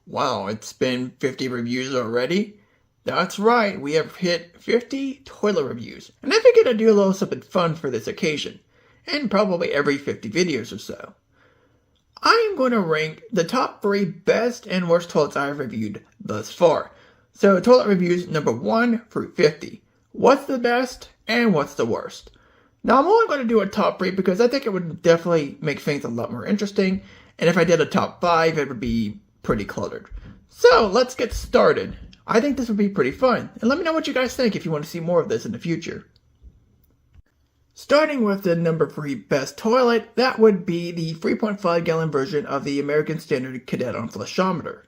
Wow, it's been 50 reviews already? That's right, we have hit 50 toilet reviews, and I figured I'd do a little something fun for this occasion, and probably every 50 videos or so. I am going to rank the top 3 best and worst toilets I've reviewed thus far. So toilet reviews number 1 through 50. What's the best and what's the worst? Now I'm only going to do a top 3 because I think it would definitely make things a lot more interesting, and if I did a top 5 it would be pretty cluttered. So let's get started. I think this would be pretty fun, and let me know what you guys think if you want to see more of this in the future. Starting with the number 3 best toilet, that would be the 3.5 gallon version of the American Standard Cadet on Flushometer.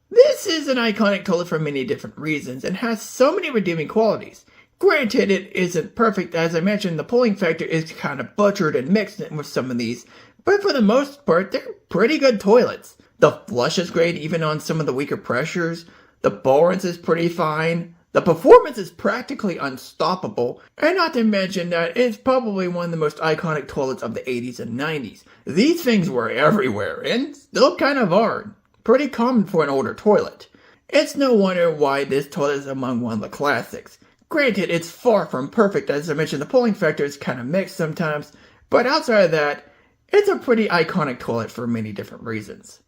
This is an iconic toilet for many different reasons and has so many redeeming qualities. Granted, it isn't perfect. As I mentioned, the pulling factor is kind of butchered and mixed in with some of these, but for the most part, they're pretty good toilets. The flush is great even on some of the weaker pressures. The balance is pretty fine. The performance is practically unstoppable. And not to mention that it's probably one of the most iconic toilets of the 80s and 90s. These things were everywhere and still kind of are. Pretty common for an older toilet. It's no wonder why this toilet is among one of the classics. Granted, it's far from perfect. As I mentioned, the pulling factor is kind of mixed sometimes. But outside of that, it's a pretty iconic toilet for many different reasons.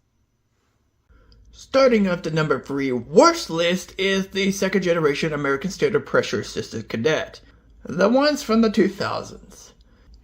Starting off the number 3 worst list is the second generation American Standard Pressure Assisted Cadet. The ones from the 2000s.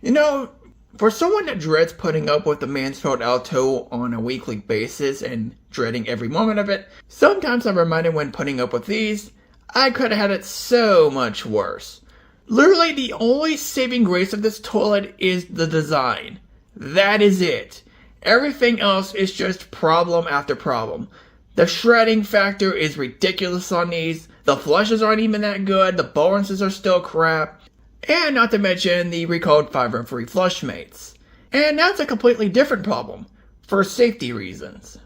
You know, for someone that dreads putting up with the Mansfield Alto on a weekly basis and dreading every moment of it, sometimes I'm reminded when putting up with these, I could have had it so much worse. Literally the only saving grace of this toilet is the design. That is it. Everything else is just problem after problem. The shredding factor is ridiculous on these, the flushes aren't even that good, the balances are still crap, and not to mention the recalled 503 flush mates. And that's a completely different problem, for safety reasons.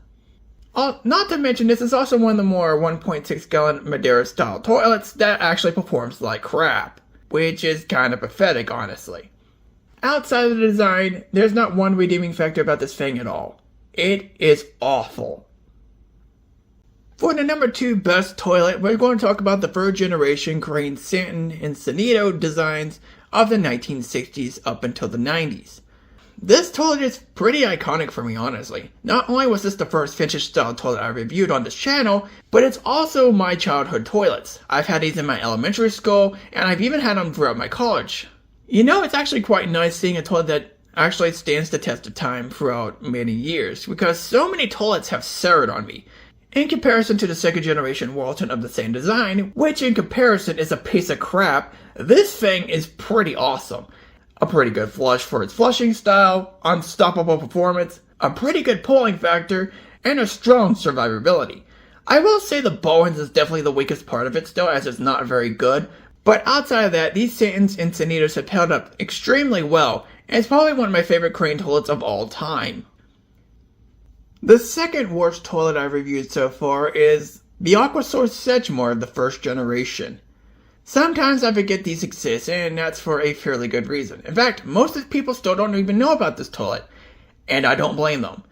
Not to mention this is also one of the more 1.6 gallon Madeira style toilets that actually performs like crap, which is kind of pathetic honestly. Outside of the design, there's not one redeeming factor about this thing at all. It is awful. For the number 2 best toilet, we're going to talk about the third generation Crane Santon and Sonido designs of the 1960s up until the 90s. This toilet is pretty iconic for me honestly. Not only was this the first vintage style toilet I reviewed on this channel, but it's also my childhood toilets. I've had these in my elementary school, and I've even had them throughout my college. You know, it's actually quite nice seeing a toilet that actually stands the test of time throughout many years, because so many toilets have soured on me. In comparison to the second generation Walton of the same design, which in comparison is a piece of crap, this thing is pretty awesome. A pretty good flush for its flushing style, unstoppable performance, a pretty good pulling factor, and a strong survivability. I will say the Bowens is definitely the weakest part of it still, as it's not very good. But outside of that, these Santons and Sonidos have held up extremely well, and it's probably one of my favorite Crane toilets of all time. The second worst toilet I've reviewed so far is the Aquasource Sedgemoor of the first generation. Sometimes I forget these exist, and that's for a fairly good reason. In fact, most of the people still don't even know about this toilet, and I don't blame them.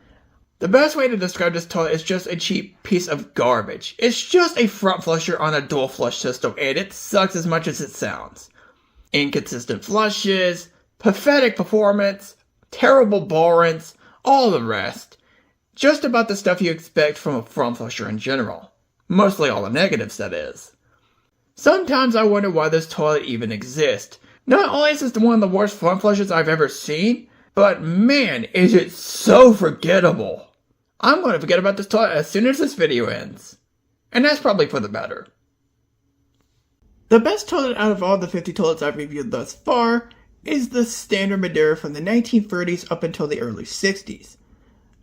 The best way to describe this toilet is just a cheap piece of garbage. It's just a front flusher on a dual flush system, and it sucks as much as it sounds. Inconsistent flushes, pathetic performance, terrible ball rinse, all the rest. Just about the stuff you expect from a front flusher in general. Mostly all the negatives, that is. Sometimes I wonder why this toilet even exists. Not only is this one of the worst front flushes I've ever seen, but man, is it so forgettable. I'm going to forget about this toilet as soon as this video ends. And that's probably for the better. The best toilet out of all the 50 toilets I've reviewed thus far is the standard Madeira from the 1930s up until the early 60s.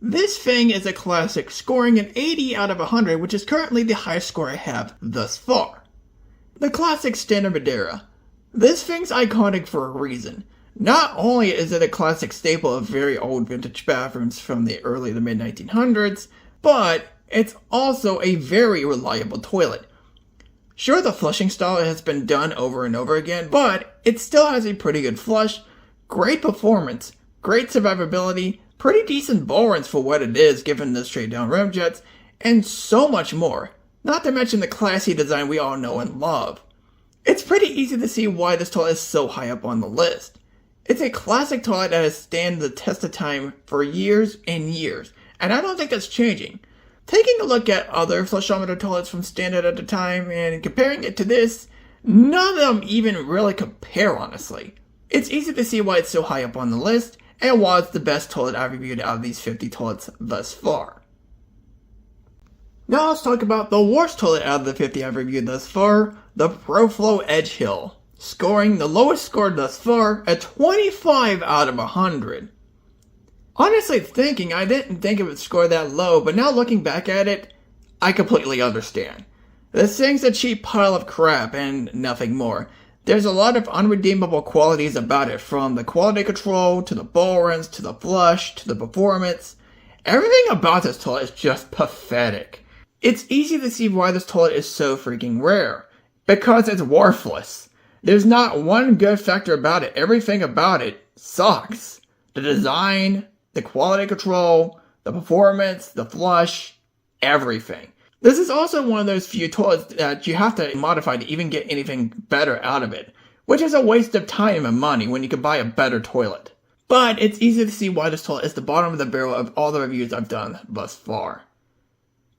This thing is a classic, scoring an 80 out of 100, which is currently the highest score I have thus far. The classic standard Madeira. This thing's iconic for a reason. Not only is it a classic staple of very old vintage bathrooms from the early to mid-1900s, but it's also a very reliable toilet. Sure, the flushing style has been done over and over again, but it still has a pretty good flush, great performance, great survivability, pretty decent ball runs for what it is given the straight down rim jets, and so much more. Not to mention the classy design we all know and love. It's pretty easy to see why this toilet is so high up on the list. It's a classic toilet that has stood the test of time for years and years, and I don't think that's changing. Taking a look at other flushometer toilets from standard at the time and comparing it to this, none of them even really compare, honestly. It's easy to see why it's so high up on the list, and why it's the best toilet I've reviewed out of these 50 toilets thus far. Now let's talk about the worst toilet out of the 50 I've reviewed thus far, the ProFlow Edge Hill, scoring the lowest score thus far at 25 out of 100. Honestly thinking, I didn't think it would score that low, but now looking back at it, I completely understand. This thing's a cheap pile of crap and nothing more. There's a lot of unredeemable qualities about it, from the quality control, to the ball runs, to the flush, to the performance. Everything about this toilet is just pathetic. It's easy to see why this toilet is so freaking rare. Because it's worthless. There's not one good factor about it. Everything about it sucks. The design, the quality control, the performance, the flush, everything. This is also one of those few toilets that you have to modify to even get anything better out of it, which is a waste of time and money when you could buy a better toilet. But it's easy to see why this toilet is the bottom of the barrel of all the reviews I've done thus far.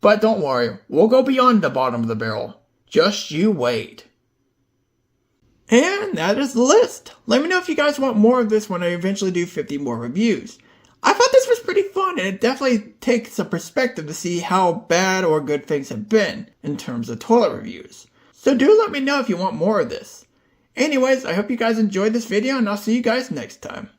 But don't worry, we'll go beyond the bottom of the barrel. Just you wait. And that is the list. Let me know if you guys want more of this when I eventually do 50 more reviews. I thought this was pretty fun, and it definitely takes a perspective to see how bad or good things have been in terms of toilet reviews. So do let me know if you want more of this. Anyways, I hope you guys enjoyed this video, and I'll see you guys next time.